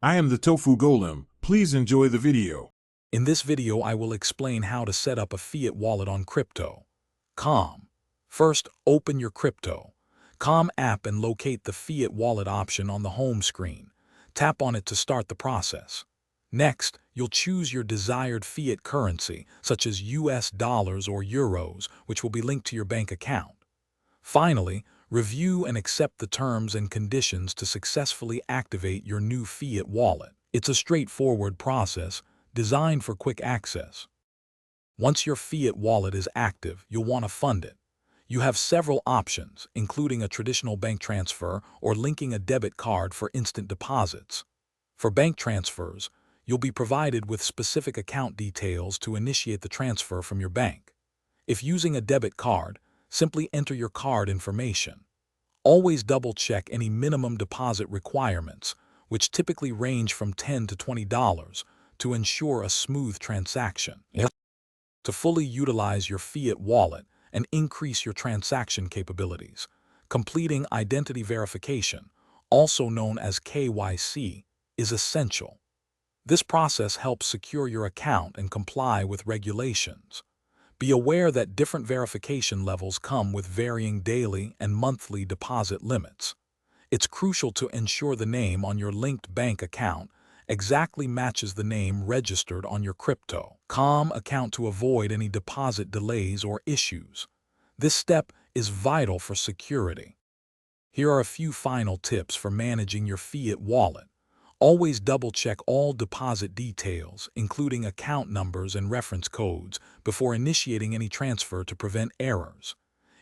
I am the Tofu Golem. Please enjoy the video. In this video, I will explain how to set up a Fiat wallet on Crypto.com. First, open your Crypto.com app and locate the Fiat wallet option on the home screen. Tap on it to start the process. Next, you'll choose your desired fiat currency, such as US dollars or euros, which will be linked to your bank account. Finally, review and accept the terms and conditions to successfully activate your new Fiat wallet. It's a straightforward process designed for quick access. Once your Fiat wallet is active, you'll want to fund it. You have several options, including a traditional bank transfer or linking a debit card for instant deposits. For bank transfers, you'll be provided with specific account details to initiate the transfer from your bank. If using a debit card, simply enter your card information. Always double-check any minimum deposit requirements, which typically range from $10 to $20, to ensure a smooth transaction. To fully utilize your Fiat wallet and increase your transaction capabilities, completing identity verification, also known as KYC, is essential. This process helps secure your account and comply with regulations. Be aware that different verification levels come with varying daily and monthly deposit limits. It's crucial to ensure the name on your linked bank account exactly matches the name registered on your Crypto.com account to avoid any deposit delays or issues. This step is vital for security. Here are a few final tips for managing your Fiat wallet. Always double-check all deposit details, including account numbers and reference codes, before initiating any transfer to prevent errors.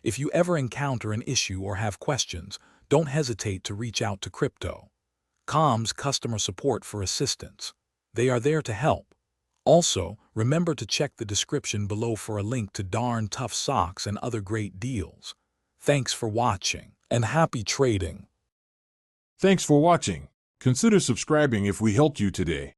If you ever encounter an issue or have questions, don't hesitate to reach out to Crypto.com's customer support for assistance. They are there to help. Also, remember to check the description below for a link to darn tough socks and other great deals. Thanks for watching, and happy trading! Thanks for watching. Consider subscribing if we helped you today.